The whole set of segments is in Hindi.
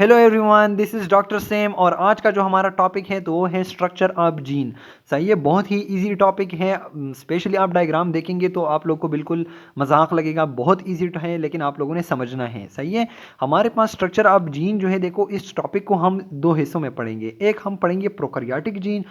Hello everyone, this is doctor same और आज का जो हमारा टॉपिक है तो वो है स्ट्रक्चर ऑफ जीन। सही है, बहुत ही इजी टॉपिक है। स्पेशली आप डायग्राम देखेंगे तो आप लोग को बिल्कुल मजाक लगेगा, बहुत इजी है लेकिन आप लोगों ने समझना है। सही है, हमारे पास स्ट्रक्चर ऑफ जीन जो है, देखो इस टॉपिक को हम दो हिस्सों में पढ़ेंगे। एक हम पढ़ेंगे प्रोकैरियोटिक जीन,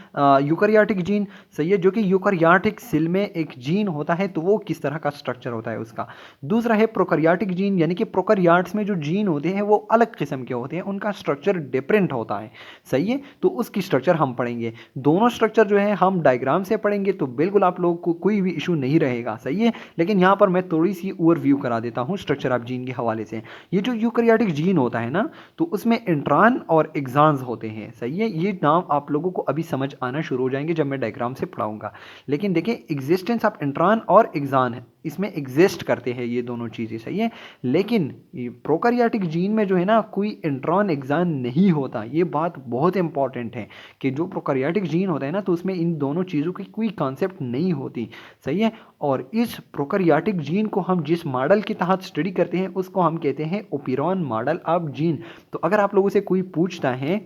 यूकैरियोटिक जीन। सही है, जो कि यूकैरियोटिक सेल में एक जीन होता है तो वो किस तरह का स्ट्रक्चर होता है उसका। दूसरा है प्रोकैरियोटिक जीन, यानी कि प्रोकैरियोट्स में जो जीन होते हैं वो अलग किस्म के होते हैं, उनका स्ट्रक्चर डिफरेंट होता है। सही है, तो उसकी स्ट्रक्चर हम पढ़ेंगे। दोनों स्ट्रक्चर जो है हम डायग्राम से पढ़ेंगे तो बिल्कुल आप लोगों को कोई भी इशू नहीं रहेगा। सही है, लेकिन यहाँ पर मैं थोड़ी सी ओवरव्यू करा देता हूँ स्ट्रक्चर ऑफ जीन के हवाले से। ये जो यूकैरियोटिक जीन होता है ना, तो उसमें इंट्रॉन और एक्सॉन्स होते हैं। सही है, ये नाम आप लोगों को अभी समझ आना शुरू हो जाएंगे जब मैं डायग्राम से पढ़ाऊंगा। लेकिन देखिए, एग्जिस्टेंस ऑफ इंट्रॉन और एक्सॉन है, इसमें एग्जिस्ट करते हैं ये दोनों चीज़ें। सही है, लेकिन प्रोकैरियोटिक जीन में जो है ना, कोई इंट्रॉन एक्सॉन नहीं होता। ये बात बहुत इंपॉर्टेंट है कि जो प्रोकैरियोटिक जीन होता है ना, तो उसमें इन दोनों चीज़ों की कोई कॉन्सेप्ट नहीं होती। सही है, और इस प्रोकैरियोटिक जीन को हम जिस मॉडल के तहत स्टडी करते हैं उसको हम कहते हैं ओपेरॉन मॉडल ऑफ जीन। तो अगर आप लोगों से कोई पूछता है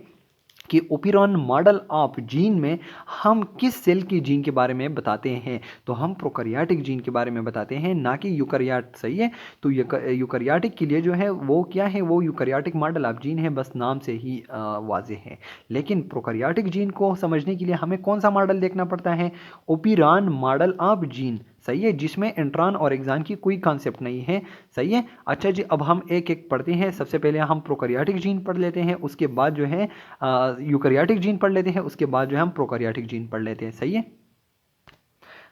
कि ओपेरॉन मॉडल ऑफ जीन में हम किस सेल की जीन के बारे में बताते हैं, तो हम प्रोकैरियोटिक जीन के बारे में बताते हैं, ना कि यूकैरियोट। सही है, तो यूकैरियोटिक के लिए जो है वो क्या है, वो यूकैरियोटिक मॉडल ऑफ जीन है, बस नाम से ही वाजे है। लेकिन प्रोकैरियोटिक जीन को समझने के लिए हमें कौन सा मॉडल देखना पड़ता है, ओपेरॉन मॉडल ऑफ जीन। सही है, जिसमें इंट्रॉन और एक्सॉन की कोई कॉन्सेप्ट नहीं है। सही है, अच्छा जी, अब हम एक एक पढ़ते हैं। सबसे पहले हम प्रोकैरियोटिक जीन पढ़ लेते हैं, उसके बाद जो है यूकैरियोटिक जीन पढ़ लेते हैं, उसके बाद जो है हम प्रोकैरियोटिक जीन पढ़ लेते हैं। सही है,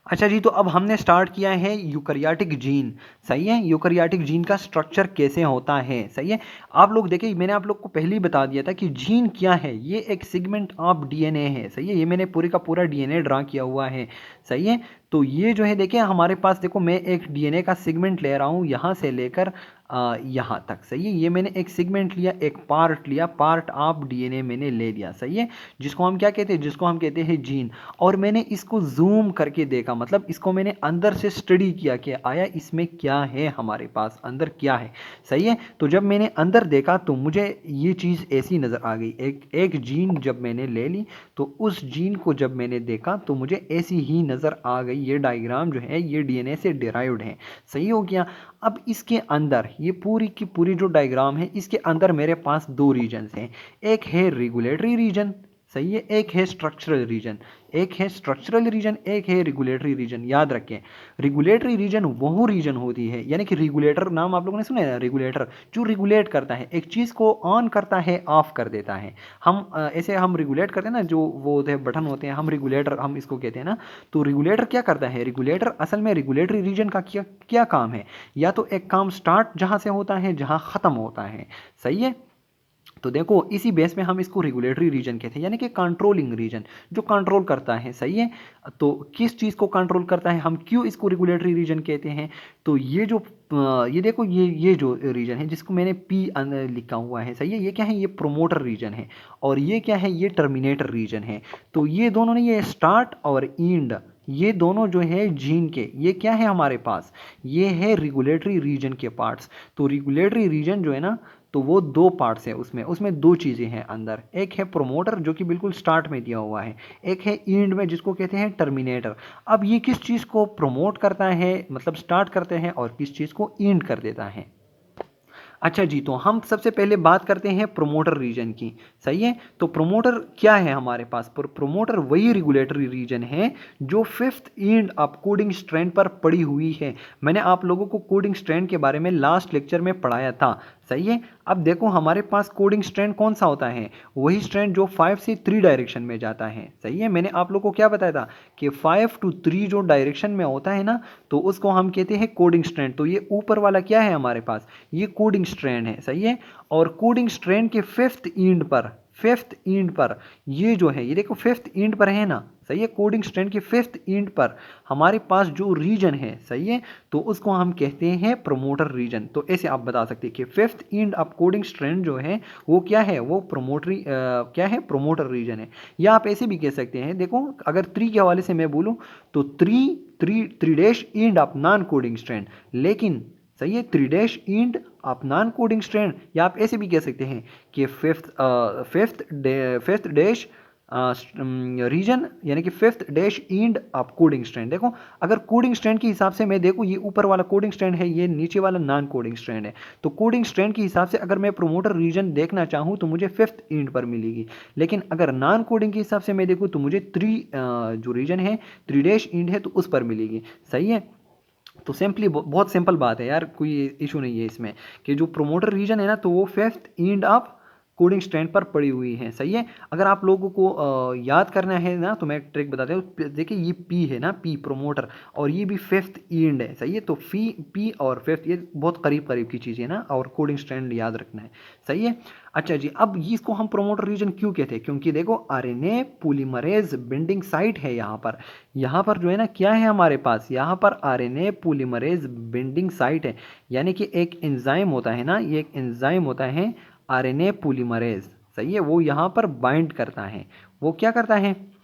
अच्छा जी, तो अब हमने स्टार्ट किया है यूकैरियोटिक जीन। सही है, यूकैरियोटिक जीन का स्ट्रक्चर कैसे होता है। सही है, आप लोग देखिए, मैंने आप लोग को पहले ही बता दिया था कि जीन क्या है। ये एक सेगमेंट ऑफ डीएनए है। सही है, ये मैंने पूरे का पूरा डीएनए ड्रा किया हुआ है। सही है, तो ये जो है देखिए हमारे पास, देखो मैं एक डीएनए का सेगमेंट ले रहा हूँ यहाँ से लेकर यहाँ तक। सही है, ये मैंने एक सेगमेंट लिया, एक पार्ट लिया, पार्ट ऑफ डीएनए मैंने ले लिया। सही है, जिसको हम क्या कहते हैं, जिसको हम कहते हैं जीन। और मैंने इसको जूम करके देखा, मतलब इसको मैंने अंदर से स्टडी किया कि आया इसमें क्या है, हमारे पास अंदर क्या है। सही है, तो जब मैंने अंदर देखा तो मुझे ये चीज़ ऐसी नज़र आ गई। एक जीन जब मैंने ले ली तो उस जीन को जब मैंने देखा तो मुझे ऐसी ही नज़र आ गई। ये डायग्राम जो है ये डीएनए से डिराइव्ड है। सही हो गया। अब इसके अंदर ये पूरी की पूरी जो डायग्राम है, इसके अंदर मेरे पास दो रीजन्स हैं। एक है रेगुलेटरी रीजन, सही है, एक है स्ट्रक्चरल रीजन। एक है स्ट्रक्चरल रीजन, एक है रेगुलेटरी रीजन। याद रखें, रेगुलेटरी रीजन वो रीजन होती है, यानी कि रेगुलेटर नाम आप लोगों ने सुना है, रेगुलेटर जो रेगुलेट करता है, एक चीज़ को ऑन करता है, ऑफ कर देता है। हम ऐसे हम रेगुलेट करते हैं ना, जो वो होते हैं बटन होते हैं, हम रेगुलेटर हम इसको कहते हैं ना। तो रेगुलेटर क्या करता है, रेगुलेटर असल में रेगुलेटरी रीजन का क्या क्या काम है, या तो एक काम स्टार्ट जहाँ से होता है, जहाँ ख़त्म होता है। सही है, तो देखो इसी बेस में हम इसको रेगुलेटरी रीजन कहते हैं, यानी कि कंट्रोलिंग रीजन, जो कंट्रोल करता है। सही है, तो किस चीज़ को कंट्रोल करता है, हम क्यों इसको रेगुलेटरी रीजन कहते हैं। तो ये जो ये देखो, ये जो रीजन है जिसको मैंने पी लिखा हुआ है। सही है, ये क्या है, ये प्रोमोटर रीजन है, और ये क्या है, ये टर्मिनेटर रीजन है। तो ये दोनों ने, ये स्टार्ट और एंड, ये दोनों जो है जीन के, ये क्या है हमारे पास, ये है रेगुलेटरी रीजन के पार्ट्स। तो रेगुलेटरी रीजन जो है ना, तो वो दो पार्ट्स है, उसमें उसमें दो चीज़ें हैं अंदर। एक है प्रोमोटर जो कि बिल्कुल स्टार्ट में दिया हुआ है, एक है एंड में जिसको कहते हैं टर्मिनेटर। अब ये किस चीज़ को प्रमोट करता है, मतलब स्टार्ट करते हैं, और किस चीज़ को एंड कर देता है। अच्छा जी, तो हम सबसे पहले बात करते हैं प्रोमोटर रीजन की। सही है, तो प्रोमोटर क्या है हमारे पास, प्रोमोटर वही रेगुलेटरी रीजन है जो fifth end of coding strand पर पड़ी हुई है। मैंने आप लोगों को कोडिंग स्ट्रैंड के बारे में लास्ट लेक्चर में पढ़ाया था। सही है, अब देखो हमारे पास कोडिंग स्ट्रैंड कौन सा होता है, वही स्ट्रैंड जो 5 से 3 डायरेक्शन में जाता है। सही है, मैंने आप लोगों को क्या बताया था कि 5 to 3 जो डायरेक्शन में होता है ना, तो उसको हम कहते हैं कोडिंग स्ट्रैंड। तो ये ऊपर वाला क्या है हमारे पास, ये कोडिंग स्ट्रैंड है। सही है, और कोडिंग स्ट्रैंड के फिफ्थ एंड पर ये जो है, ये देखो फिफ्थ एंड पर है ना। सही है, कोडिंग स्ट्रैंड के फिफ्थ एंड पर हमारे पास जो रीजन है, सही है, तो उसको हम कहते हैं प्रोमोटर रीजन। तो ऐसे आप बता सकते हैं कि fifth end of coding strand जो है वो क्या है, वो क्या है, प्रोमोटर रीजन है। या आप ऐसे भी कह सकते हैं, देखो अगर 3 के हवाले से मैं बोलूँ तो 3 3 3 dash end of non coding strand. लेकिन सही है। 3 डैश इंड आप नॉन कोडिंग स्ट्रैंड, या आप ऐसे भी कह सकते हैं कि फिफ्थ डैश रीजन, यानी कि फिफ्थ डैश इंड आप कोडिंग स्ट्रैंड। देखो अगर कोडिंग स्ट्रैंड के हिसाब से मैं देखूँ, ये ऊपर वाला कोडिंग स्ट्रैंड है, ये नीचे वाला नॉन कोडिंग स्ट्रैंड है। तो कोडिंग स्ट्रैंड के हिसाब से अगर मैं प्रोमोटर रीजन देखना चाहूँ तो मुझे फिफ्थ इंड पर मिलेगी, लेकिन अगर नॉन कोडिंग के हिसाब से मैं देखूँ तो मुझे जो रीजन है 3 डैश इंड है तो उस पर मिलेगी। सही है। तो सिंपली बहुत सिंपल बात है यार, कोई इशू नहीं है इसमें कि जो प्रोमोटर रीजन है ना तो वो fifth end of coding strand पर पड़ी हुई है। सही है। अगर आप लोगों को याद करना है ना तो मैं एक ट्रिक बताता हूँ। देखिए ये पी है ना, पी प्रोमोटर, और ये भी फिफ्थ इंड है। सही है। तो पी और फिफ्थ ये बहुत करीब करीब की चीज़ है ना, और कोडिंग स्ट्रैंड याद रखना है। सही है। अच्छा जी, अब इसको हम प्रोमोटर रीजन क्यों कहते हैं? क्योंकि देखो आरएनए पॉलीमरेज बिंडिंग साइट है यहाँ पर। यहाँ पर जो है ना क्या है हमारे पास, यहाँ पर आरएनए पॉलीमरेज बिंडिंग साइट है, यानी कि एक एंजाइम होता है ना, ये एक एंजाइम होता है आरएनए पॉलीमरेज। सही है। वो यहाँ पर बाइंड करता है, वो क्या करता है,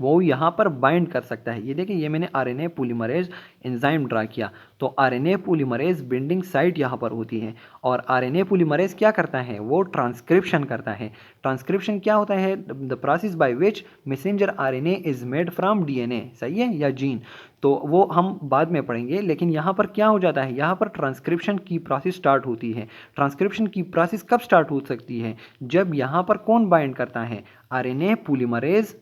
वो यहाँ पर बाइंड कर सकता है। ये देखिए, ये मैंने आरएनए पॉलीमरेज एंजाइम ड्रा किया, तो आरएनए पॉलीमरेज बिंडिंग साइट यहाँ पर होती है। और आरएनए पॉलीमरेज क्या करता है, वो ट्रांसक्रिप्शन करता है। ट्रांसक्रिप्शन क्या होता है? The process by which messenger RNA is made from DNA. सही है, या जीन। तो वो हम बाद में पढ़ेंगे, लेकिन यहाँ पर क्या हो जाता है, यहाँ पर ट्रांसक्रिप्शन की प्रोसेस स्टार्ट होती है। ट्रांसक्रिप्शन की प्रोसेस कब स्टार्ट हो सकती है? जब यहाँ पर कौन बाइंड करता है? RNA polymerase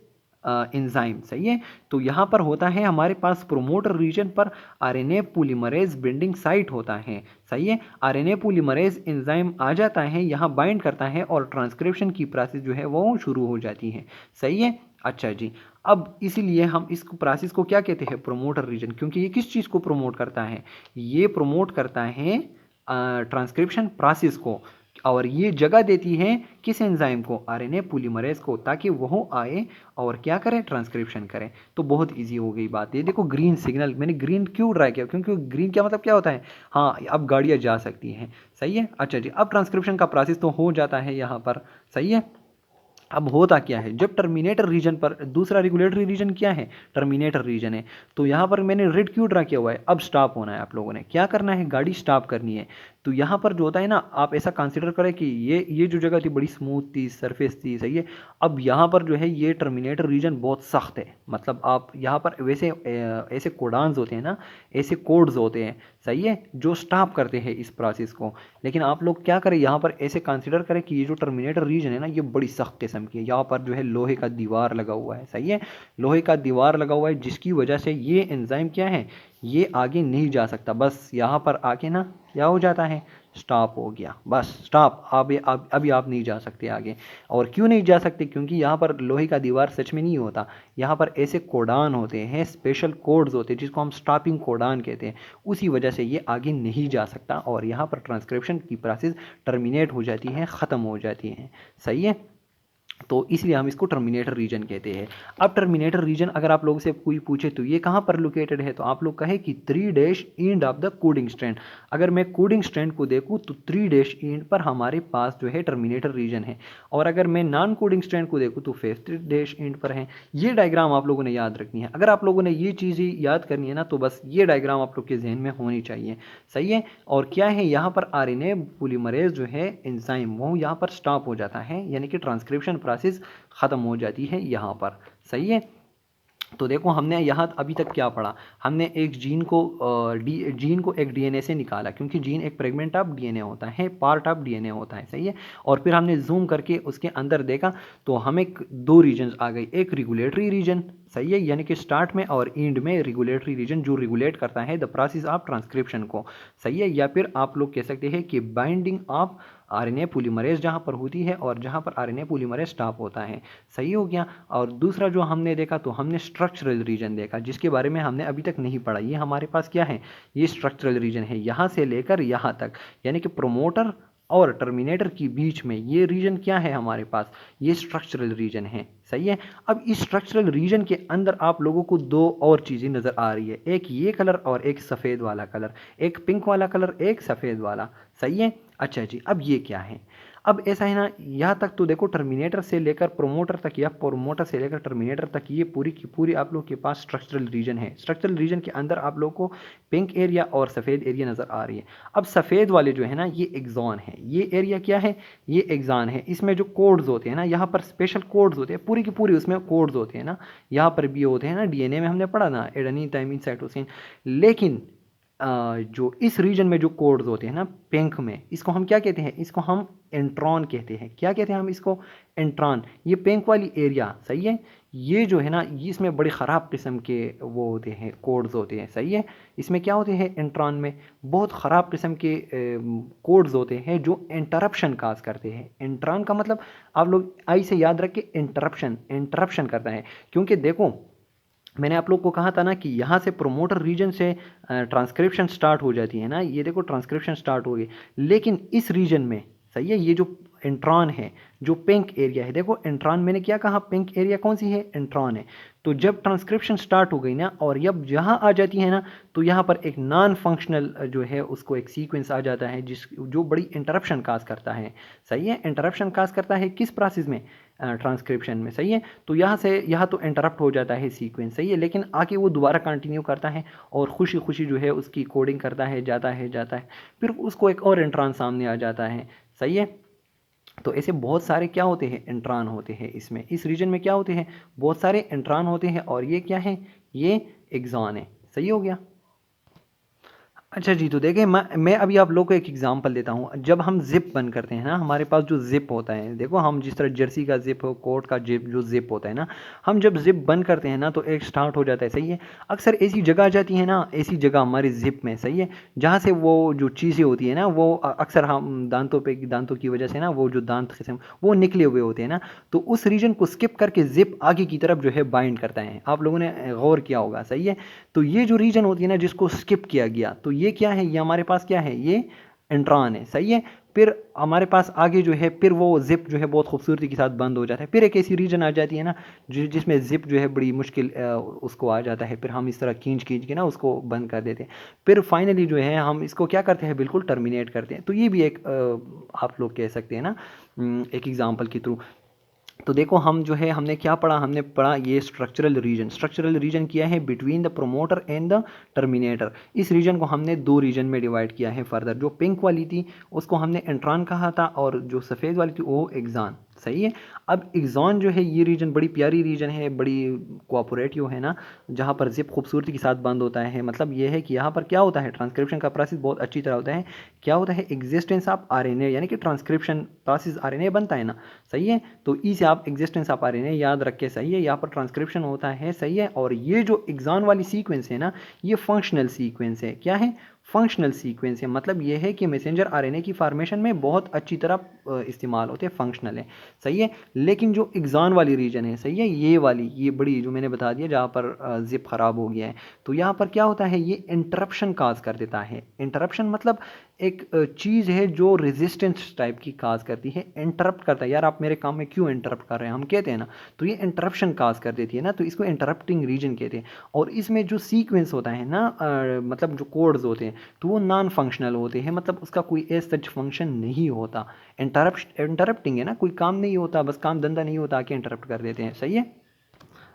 enzyme. सही है। तो यहाँ पर होता है हमारे पास प्रोमोटर रीजन पर आरएनए पॉलीमरेज बिंडिंग साइट होता है। सही है। आरएनए पॉलीमरेज एंजाइम आ जाता है, यहाँ बाइंड करता है, और ट्रांसक्रिप्शन की प्रोसेस जो है वो शुरू हो जाती है। सही है। अच्छा जी, अब इसीलिए हम इस प्रोसेस को क्या कहते हैं? Promoter region. क्योंकि ये किस चीज़ को प्रमोट करता है? ये प्रमोट करता है ट्रांसक्रिप्शन प्रोसेस को, और ये जगह देती है किस एंजाइम को? आरएनए पॉलीमरेज को, ताकि वह आए और क्या करें? ट्रांसक्रिप्शन करें। तो बहुत इजी हो गई बात। ये देखो ग्रीन सिग्नल, मैंने ग्रीन क्यों ड्रा किया? क्योंकि ग्रीन क्या मतलब क्या होता है? हाँ, अब गाड़ियाँ जा सकती हैं। सही है। अच्छा जी, अब ट्रांसक्रिप्शन का प्रोसेस तो हो जाता है यहाँ पर। सही है। अब होता क्या है, जब टर्मिनेटर रीजन पर, दूसरा रेगुलेटरी रीजन क्या है? टर्मिनेटर रीजन है। तो यहाँ पर मैंने रेड क्यों ड्रा किया हुआ है? अब स्टॉप होना है, आप लोगों ने क्या करना है? गाड़ी स्टॉप करनी है। तो यहाँ पर जो होता है ना, आप ऐसा कंसिडर करें कि ये जो जगह थी बड़ी स्मूथ थी, सरफेस थी। सही है। अब यहाँ पर जो है ये टर्मिनेटर रीजन बहुत सख्त है, मतलब आप यहाँ पर वैसे ऐसे कोडान्स होते हैं ना, ऐसे कोड्स होते हैं। सही है, जो स्टॉप करते हैं इस प्रोसेस को। लेकिन आप लोग क्या करें, यहाँ पर ऐसे कंसिडर करें कि ये जो टर्मिनेटर रीजन है ना, ये बड़ी सख्त किस्म की है। यहाँ पर जो है लोहे का दीवार लगा हुआ है। सही है। लोहे का दीवार लगा हुआ है, जिसकी वजह से ये एंजाइम क्या है, ये आगे नहीं जा सकता। बस यहाँ पर आके ना क्या हो जाता है? स्टॉप हो गया, बस स्टॉप। अभी आप नहीं जा सकते आगे। और क्यों नहीं जा सकते? क्योंकि यहाँ पर लोहे का दीवार सच में नहीं होता, यहाँ पर ऐसे कोडान होते हैं, स्पेशल कोड्स होते हैं, जिसको हम स्टॉपिंग कोडान कहते हैं। उसी वजह से ये आगे नहीं जा सकता, और यहाँ पर ट्रांसक्रिप्शन की प्रोसेस टर्मिनेट हो जाती है, ख़त्म हो जाती है। सही है। तो इसलिए हम इसको टर्मिनेटर रीजन कहते हैं। अब टर्मिनेटर रीजन अगर आप लोगों से कोई पूछे तो ये कहाँ पर लोकेटेड है, तो आप लोग कहे कि 3 dash end of the coding strand. अगर मैं कोडिंग स्ट्रैंड को देखूँ तो 3 डैश एंड पर हमारे पास जो है टर्मिनेटर रीजन है, और अगर मैं नॉन कोडिंग स्ट्रैंड को देखूँ तो 5th डैश एंड पर है। ये डायग्राम आप लोगों ने याद रखनी है। अगर आप लोगों ने ये चीज़ें याद करनी है ना, तो बस ये डायग्राम आप लोग के जहन में होनी चाहिए। सही है। और क्या है, यहाँ पर आरएनए पॉलीमरेज जो है एंजाइम, वो यहाँ पर स्टॉप हो जाता है, यानी कि ट्रांसक्रिप्शन प्रोसेस ख़त्म हो जाती है यहाँ पर। सही है। तो देखो हमने यहाँ अभी तक क्या पढ़ा, हमने एक जीन को एक डीएनए से निकाला, क्योंकि जीन एक फ्रेगमेंट ऑफ डीएनए होता है, पार्ट ऑफ डीएनए होता है। सही है। और फिर हमने जूम करके उसके अंदर देखा तो हमें 2 रीजन आ गई, एक रेगुलेटरी रीजन। सही है, यानी कि स्टार्ट में और एंड में रेगुलेटरी रीजन जो रेगुलेट करता है द प्रोसेस ऑफ ट्रांसक्रिप्शन को। सही है। या फिर आप लोग कह सकते हैं कि बाइंडिंग ऑफ आरएनए पॉलीमरेज जहाँ पर होती है, और जहाँ पर आरएनए पॉलीमरेज स्टॉप होता है। सही हो गया। और दूसरा जो हमने देखा, तो हमने स्ट्रक्चरल रीजन देखा, जिसके बारे में हमने अभी तक नहीं पढ़ा। ये हमारे पास क्या है, ये स्ट्रक्चरल रीजन है, यहाँ से लेकर यहाँ तक, यानी कि प्रोमोटर और टर्मिनेटर के बीच में ये रीजन क्या है हमारे पास, ये स्ट्रक्चरल रीजन है। सही है। अब इस स्ट्रक्चरल रीजन के अंदर आप लोगों को 2 और चीज़ें नज़र आ रही है, एक ये कलर और एक सफ़ेद वाला कलर, एक पिंक वाला कलर, एक सफ़ेद वाला। सही है। अच्छा जी, अब ये क्या है? अब ऐसा है ना, यहाँ तक तो देखो टर्मिनेटर से लेकर प्रोमोटर तक या प्रोमोटर से लेकर टर्मिनेटर तक ये पूरी की पूरी आप लोग के पास स्ट्रक्चरल रीजन है। स्ट्रक्चरल रीजन के अंदर आप लोग को पिंक एरिया और सफ़ेद एरिया नज़र आ रही है। अब सफ़ेद वाले जो है ना ये एक्सॉन है, ये एरिया क्या है, ये एक्सॉन है। इसमें जो कोड्स होते हैं ना, यहाँ पर स्पेशल कोड्स होते हैं, पूरी की पूरी उसमें कोड्स होते हैं ना, यहाँ पर भी होते हैं ना, डीएनए में हमने पढ़ा ना, एडेनिन थाइमिन साइटोसिन। लेकिन जो इस रीजन में जो कोड्स होते हैं ना पिंक में, इसको हम क्या कहते हैं, इसको हम इंट्रॉन कहते हैं। क्या कहते हैं हम इसको, इंट्रॉन। ये पिंक वाली एरिया, सही है, ये जो है ना इसमें बड़ी ख़राब किस्म के वो होते हैं, कोड्स होते हैं, सही है। इसमें क्या होते हैं, इंट्रॉन में बहुत ख़राब किस्म के कोड्स होते हैं जो इंटरप्शन काज करते हैं। इंट्रॉन का मतलब आप लोग आई से याद रख के, इंटरप्शन, इंटरप्शन करता है। क्योंकि देखो मैंने आप लोग को कहा था ना कि यहाँ से प्रोमोटर रीजन से ट्रांसक्रिप्शन स्टार्ट हो जाती है ना, ये देखो ट्रांसक्रिप्शन स्टार्ट हो गई। लेकिन इस रीजन में, सही है, ये जो इंट्रॉन है, जो पिंक एरिया है, देखो इंट्रॉन मैंने क्या कहा, पिंक एरिया कौन सी है, इंट्रॉन है। तो जब ट्रांसक्रिप्शन स्टार्ट हो गई ना और जब यहाँ आ जाती है ना, तो यहाँ पर एक नॉन फंक्शनल जो है उसको एक सीक्वेंस आ जाता है जो बड़ी इंटरप्शन काज करता है, सही है। इंटरप्शन काज करता है किस प्रोसेस में, ट्रांसक्रिप्शन में, सही है। तो यहाँ से यहाँ तो इंटरप्ट हो जाता है सीक्वेंस, सही है, लेकिन आके वो दोबारा कंटिन्यू करता है और खुशी खुशी जो है उसकी कोडिंग करता है, जाता है जाता है, फिर उसको एक और इंट्रॉन सामने आ जाता है, सही है। तो ऐसे बहुत सारे क्या होते हैं, इंट्रॉन होते हैं इसमें, इस रीजन में क्या होते हैं, बहुत सारे इंट्रॉन होते हैं। और ये क्या है, ये एक्सॉन है, सही हो गया। अच्छा जी, तो देखिए मैं अभी आप लोग को एक एग्जांपल देता हूँ। जब हम जिप बंद करते हैं ना, हमारे पास जो जिप होता है, देखो हम जिस तरह जर्सी का जिप हो, कोट का जिप, जो जिप होता है ना, हम जब जिप बंद करते हैं ना तो एक स्टार्ट हो जाता है, सही है। अक्सर ऐसी जगह आ जाती है ना, ऐसी जगह हमारी जिप में, सही है, जहाँ से वो जो चीज़ें होती है ना, वो अक्सर हम दांतों की वजह से ना, वो जो दांत किस्म वो निकले हुए होते हैं ना, तो उस रीजन को स्किप करके जिप आगे की तरफ जो है बाइंड करता है। आप लोगों ने गौर किया होगा, सही है। तो ये जो रीजन होती है ना जिसको स्किप किया गया, तो ये क्या है, ये हमारे पास क्या है, ये इंट्रॉन है, सही है। फिर हमारे पास आगे जो है, फिर वो जिप जो है बहुत खूबसूरती के साथ बंद हो जाता है। फिर एक ऐसी रीजन आ जाती है ना जिसमें जिप जो है बड़ी मुश्किल उसको आ जाता है, फिर हम इस तरह खींच खींच के ना उसको बंद कर देते हैं। फिर फाइनली जो है हम इसको क्या करते हैं, बिल्कुल टर्मिनेट करते हैं। तो ये भी एक आप लोग कह सकते हैं ना, एक एग्जाम्पल के थ्रू। तो देखो हम जो है हमने क्या पढ़ा, हमने पढ़ा ये स्ट्रक्चरल रीजन। स्ट्रक्चरल रीजन किया है between the promoter and the terminator. इस रीजन को हमने दो रीजन में डिवाइड किया है फर्दर। जो पिंक वाली थी उसको हमने इंट्रॉन कहा था और जो सफ़ेद वाली थी वो एक्सॉन, सही है। अब एक्सॉन जो है ये रीजन बड़ी प्यारी रीजन है, बड़ी कोऑपरेटिव है ना, जहाँ पर जिप खूबसूरती के साथ बंद होता है। मतलब ये है कि यहाँ पर क्या होता है, ट्रांसक्रिप्शन का प्रोसेस बहुत अच्छी तरह होता है। क्या होता है, एग्जिस्टेंस ऑफ आरएनए, यानी कि ट्रांसक्रिप्शन प्रोसेस आरएनए बनता है ना, सही है। तो ई से आप एग्जिस्टेंस ऑफ आरएनए याद रख के, सही है, यहाँ पर ट्रांसक्रिप्शन होता है, सही है। और ये जो एक्सॉन वाली सीक्वेंस है ना, ये फंक्शनल सीक्वेंस है। क्या है, फंक्शनल सीक्वेंस है। मतलब ये है कि मैसेंजर आरएनए की फॉर्मेशन में बहुत अच्छी तरह इस्तेमाल होते हैं, फंक्शनल है, सही है। लेकिन जो एक्सॉन वाली रीजन है, सही है, ये वाली, ये बड़ी जो मैंने बता दिया जहाँ पर जिप खराब हो गया है, तो यहाँ पर क्या होता है, ये इंटरप्शन काज कर देता है। इंटरप्शन मतलब एक चीज़ है जो रेजिस्टेंस टाइप की काज करती है, इंटरप्ट करता है। यार आप मेरे काम में क्यों इंटरप्ट कर रहे हैं, हम कहते हैं ना, तो ये इंटरप्शन काज कर देती है ना, तो इसको इंटरप्टिंग रीजन कहते हैं। और इसमें जो सीक्वेंस होता है ना, मतलब जो कोड्स होते हैं, तो वो नॉन फंक्शनल होते हैं, मतलब उसका कोई एज सच फंक्शन नहीं होता। इंटरप्टिंग है ना, कोई काम नहीं होता, बस काम धंधा नहीं होता, आके इंटरप्ट कर देते हैं, सही है।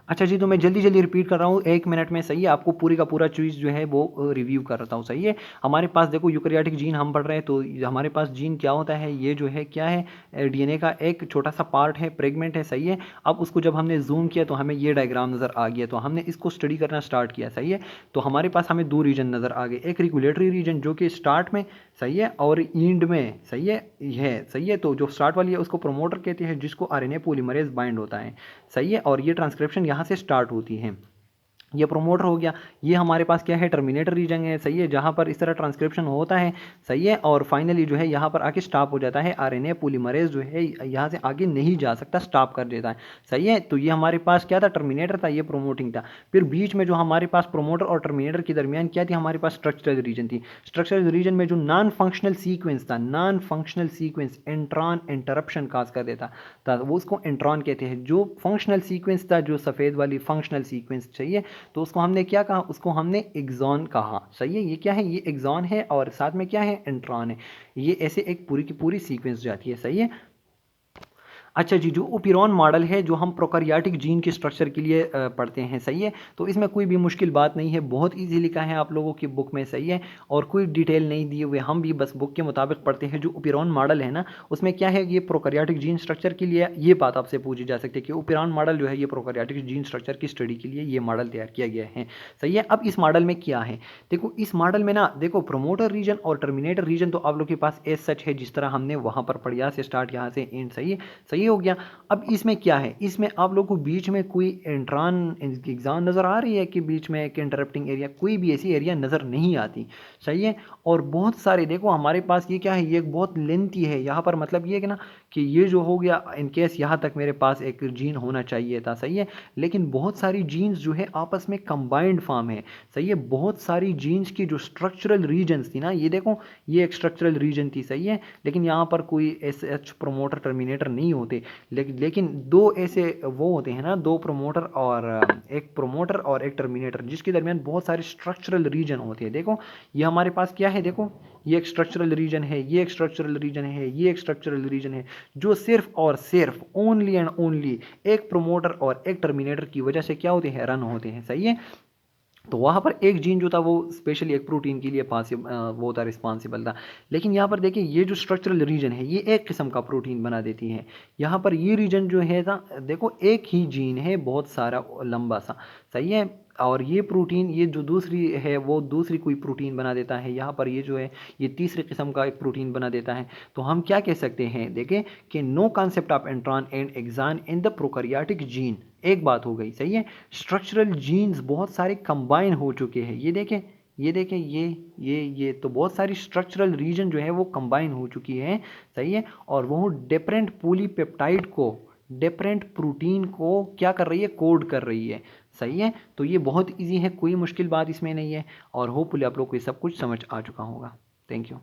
अच्छा जी, तो मैं जल्दी जल्दी रिपीट कर रहा हूँ 1 मिनट में, सही है, आपको पूरी का पूरा चीज़ जो है वो रिव्यू कर रहा हूँ, सही है। हमारे पास देखो यूकैरियोटिक जीन हम पढ़ रहे हैं, तो हमारे पास जीन क्या होता है, ये जो है क्या है, डीएनए का एक छोटा सा पार्ट है, फ्रेगमेंट है, सही है। अब उसको जब हमने जूम किया तो हमें ये डायग्राम नज़र आ गया, तो हमने इसको स्टडी करना स्टार्ट किया, सही है। तो हमारे पास हमें दो रीजन नज़र आ गए, एक रेगुलेटरी रीजन जो कि स्टार्ट में, सही है, और एंड में, सही है, सही है। तो जो स्टार्ट वाली है उसको प्रोमोटर कहते हैं, जिसको आरएनए पॉलीमरेज बाइंड होता है, सही है। और ये ट्रांसक्रिप्शन यहाँ से स्टार्ट होती है, ये प्रोमोटर हो गया। ये हमारे पास क्या है, टर्मिनेटर रीजन है, सही है, जहाँ पर इस तरह ट्रांसक्रिप्शन होता है, सही है। और फाइनली जो है यहाँ पर आके स्टॉप हो जाता है, आरएनए पॉलीमरेज जो है यहाँ से आगे नहीं जा सकता, स्टॉप कर देता है, सही है। तो ये हमारे पास क्या था, टर्मिनेटर था, ये प्रोमोटिंग था। फिर बीच में जो हमारे पास प्रोमोटर और टर्मिनेटर के दरमियान क्या थी, हमारे पास स्ट्रक्चरल रीजन थी। स्ट्रक्चरल रीजन में जो नॉन फंक्शनल सीक्वेंस था, non functional sequence intron interruption cause कर देता था, वो उसको इंट्रॉन कहते हैं। जो फंक्शनल सीक्वेंस था, जो सफ़ेद वाली फंक्शनल सीक्वेंस, चाहिए, तो उसको हमने क्या कहा, उसको हमने एक्सॉन कहा। सही है, ये क्या है, ये एक्सॉन है और साथ में क्या है, इंट्रॉन है। ये ऐसे एक पूरी की पूरी सीक्वेंस जाती है। सही है। अच्छा जी, जो ओपिरॉन मॉडल है जो हम प्रोकैरियोटिक जीन के स्ट्रक्चर के लिए पढ़ते हैं। सही है, तो इसमें कोई भी मुश्किल बात नहीं है, बहुत इजी लिखा है आप लोगों की बुक में। सही है, और कोई डिटेल नहीं दिए हुए, हम भी बस बुक के मुताबिक पढ़ते हैं। जो ओपिरॉन मॉडल है ना, उसमें क्या है, ये प्रोकैरियोटिक जीन स्ट्रक्चर के लिए ये बात आपसे पूछी जा सकती है कि ओपिरॉन मॉडल जो है ये प्रोकैरियोटिक जीन स्ट्रक्चर की स्टडी के लिए ये मॉडल तैयार किया गया है। सही है। अब इस मॉडल में क्या है, देखो इस मॉडल में ना, देखो प्रोमोटर रीजन और टर्मिनेटर रीजन तो आप लोग के पास एज सच है, जिस तरह हमने वहां पर पढ़ा से स्टार्ट, यहाँ से एंड। सही है, सही हो गया। अब इसमें क्या है, इसमें आप लोग को बीच में कोई इंट्रॉन एग्जाम नज़र आ रही है कि बीच में एक इंटरप्टिंग एरिया, कोई भी ऐसी एरिया नज़र नहीं आती। सही है। और बहुत सारे देखो हमारे पास ये क्या है, ये एक बहुत लेंथी है यहाँ पर, मतलब ये कि ना कि ये जो हो गया इन केस यहाँ तक मेरे पास एक जीन होना चाहिए था। सही है, लेकिन बहुत सारी जीन्स जो है आपस में कंबाइंड फॉर्म है। सही है, बहुत सारी जीन्स की जो स्ट्रक्चरल रीजन्स थी ना, ये देखो ये एक स्ट्रक्चरल रीजन थी। सही है, लेकिन यहाँ पर कोई एस एच प्रोमोटर टर्मिनेटर नहीं होते, लेकिन दो ऐसे वो होते हैं ना, दो प्रोमोटर और एक प्रोमोटर और एक टर्मिनेटर, जिसके दरमियान बहुत सारे स्ट्रक्चरल रीजन होते हैं। देखो ये हमारे पास क्या है, देखो ये एक स्ट्रक्चरल रीजन है, ये एक स्ट्रक्चरल रीजन है, ये एक स्ट्रक्चरल रीजन है, जो सिर्फ और सिर्फ ओनली एंड ओनली एक प्रोमोटर और एक टर्मिनेटर की वजह से क्या होते हैं, रन होते हैं। सही है, तो वहाँ पर एक जीन जो था वो स्पेशली एक प्रोटीन के लिए वो था, रिस्पॉन्सिबल था। लेकिन यहाँ पर देखिए ये जो स्ट्रक्चरल रीजन है ये एक किस्म का प्रोटीन बना देती है। यहाँ पर ये रीजन जो है ना, देखो एक ही जीन है बहुत सारा लंबा सा। सही है, और ये प्रोटीन, ये जो दूसरी है वो दूसरी कोई प्रोटीन बना देता है। यहाँ पर ये जो है ये तीसरे किस्म का एक प्रोटीन बना देता है। तो हम क्या कह सकते हैं, देखें कि no concept of intron and exon in the prokaryotic gene. एक बात हो गई। सही है, स्ट्रक्चरल जीन्स बहुत सारे कंबाइन हो चुके हैं। ये देखें, ये देखें, ये तो बहुत सारी स्ट्रक्चरल रीजन जो है वो कंबाइन हो चुकी है। सही है, और वो डिफरेंट पॉलीपेप्टाइड को, डिफरेंट प्रोटीन को क्या कर रही है, कोड कर रही है। सही है, तो ये बहुत इजी है, कोई मुश्किल बात इसमें नहीं है, और होपफुली आप लोग को ये सब कुछ समझ आ चुका होगा। Thank you.